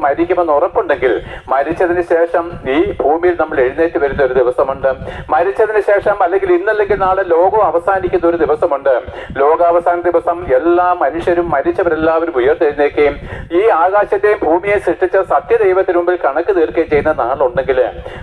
മരിക്കുമെന്ന് ഉറപ്പുണ്ടെങ്കിൽ മരിച്ചതിന് ശേഷം ഈ ഭൂമിയിൽ നമ്മൾ എഴുന്നേറ്റ് വരുന്ന ഒരു ദിവസമുണ്ട്. മരിച്ചതിന് ശേഷം അല്ലെങ്കിൽ ഇന്നല്ലെങ്കിൽ നാളെ ലോകം അവസാനിക്കുന്ന ഒരു ദിവസമുണ്ട്. ലോകാവസാന ദിവസം എല്ലാ മനുഷ്യരും മരിച്ചവരെല്ലാവരും ഉയർത്തെഴുന്നേക്കുകയും ഈ ആകാശത്തെയും ഭൂമിയെ സൃഷ്ടിച്ച സത്യദൈവത്തിന് മുമ്പിൽ കണക്ക് തീർക്കുകയും ചെയ്യുന്ന നാളുണ്ടെങ്കിൽ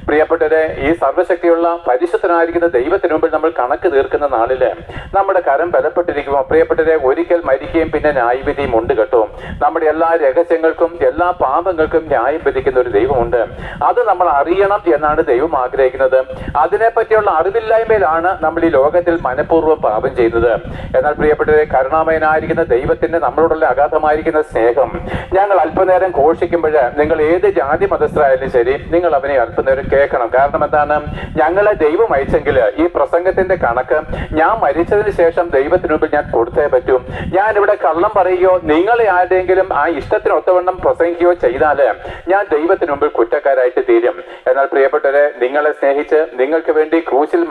പ്രിയപ്പെട്ടവരെ, ഈ സർവ്വശക്തിയുള്ള പരിശുദ്ധനായിരിക്കുന്ന ദൈവത്തിന് മുമ്പിൽ നമ്മൾ കണക്ക് തീർക്കുന്ന നാളില് നമ്മുടെ കരം ബലപ്പെട്ടിരിക്കുമോ? പ്രിയപ്പെട്ടവരെ, ഒരിക്കൽ മരിക്കുകയും പിന്നെ ന്യായവിധിയും ഉണ്ട് കേട്ടോ. നമ്മുടെ എല്ലാ രഹസ്യങ്ങൾക്കും എല്ലാ പാപങ്ങൾക്കും ന്യായം വിധിക്കുന്ന ഒരു ദൈവമുണ്ട്. അത് നമ്മൾ അറിയണം എന്നാണ് ദൈവം ആഗ്രഹിക്കുന്നത്. അതിനെപ്പറ്റിയുള്ള അറിവില്ലായ്മയിലാണ് നമ്മൾ ഈ ലോകത്തിൽ മനഃപൂർവ്വം പാപം ചെയ്യുന്നത്. എന്നാൽ പ്രിയപ്പെട്ടവരെ, കരുണാമയനായിരിക്കുന്ന ദൈവത്തിന്റെ നമ്മളോടുള്ള അഗാധമായിരിക്കുന്ന സ്നേഹം ഞങ്ങൾ അല്പനേരം ഘോഷിക്കുമ്പോൾ നിങ്ങൾ ഏത് ജാതി മതസ്ഥരായാലും ശരി, നിങ്ങൾ അവനെ അല്പനേരം കേൾക്കണം. കാരണം എന്താണ്? ഞങ്ങളെ ദൈവം അയച്ചെങ്കിൽ ഈ പ്രസംഗത്തിന്റെ കണക്ക് ഞാൻ മരിച്ചതിന് ശേഷം ദൈവത്തിന് മുമ്പിൽ ഞാൻ കൊടുത്തേ പറ്റും. ഞാൻ ഇവിടെ കള്ളം പറയുകയോ നിങ്ങളെ ആരുടെയെങ്കിലും ആ ഇഷ്ടത്തിനൊത്തവണ്ണം പ്രസംഗിക്കുകയോ ചെയ്താല് ഞാൻ ദൈവത്തിന് മുമ്പിൽ കുറ്റക്കാരായിട്ട് തീരും. എന്നാൽ പ്രിയപ്പെട്ടവരെ, നിങ്ങളെ സ്നേഹിച്ച് നിങ്ങൾക്ക് വേണ്ടി ക്രൂശിൽ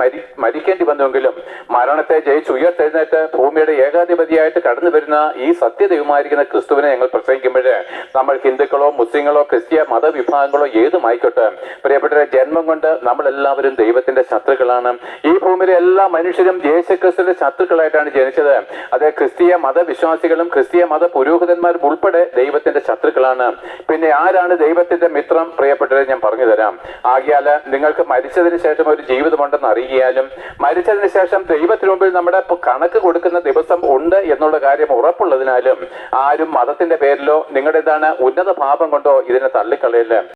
മരിക്കേണ്ടി വന്നുവെങ്കിലും മരണത്തെ ജയിച്ച് ഉയർത്തെഴുന്നേറ്റ് ഭൂമിയുടെ ഏകാധിപതിയായിട്ട് കടന്നു വരുന്ന ഈ സത്യദൈവമായിരിക്കുന്ന ക്രിസ്തുവിനെ ഞങ്ങൾ പ്രസംഗിക്കുമ്പോൾ നമ്മൾ ഹിന്ദുക്കളോ മുസ്ലിങ്ങളോ ക്രിസ്ത്യ മതവിഭാഗങ്ങളോ ഏതുമായിക്കോട്ടെ, പ്രിയപ്പെട്ടവരെ, ജന്മം കൊണ്ട് നമ്മളെല്ലാവരും ദൈവത്തിന്റെ ശത്രുക്കളാണ്. ഈ ഭൂമിയിലെ എല്ലാ മനുഷ്യരും യേശുക്രിസ്തുവിന്റെ ശത്രുക്കളായിട്ടാണ് ജനിച്ചത്. അതേ ക്രിസ്തീയ മതവിശ്വാസികളും ക്രിസ്തീയ മത പുരോഹിതന്മാരും ഉൾപ്പെടെ ദൈവത്തിന്റെ ശത്രുക്കളാണ്. പിന്നെ ആരാണ് ദൈവത്തിന്റെ മിത്രം? പ്രിയപ്പെട്ടവരെ, ഞാൻ പറഞ്ഞു തരാം. ആകിയാൽ നിങ്ങൾക്ക് മരിച്ചതിന് ശേഷം ഒരു ജീവിതമുണ്ടെന്ന് അറിയിയാലും മരിച്ചതിന് ശേഷം ദൈവത്തിന് മുമ്പിൽ നമ്മുടെ കണക്ക് കൊടുക്കുന്ന ദിവസം ഉണ്ട് എന്നുള്ള കാര്യം ഉറപ്പുള്ളതിനാലും ആരും മതത്തിന്റെ പേരിലോ നിങ്ങളുടെ ഉന്നത പാപം കൊണ്ടോ ഇതിനെ തള്ളിക്കളയില്ല.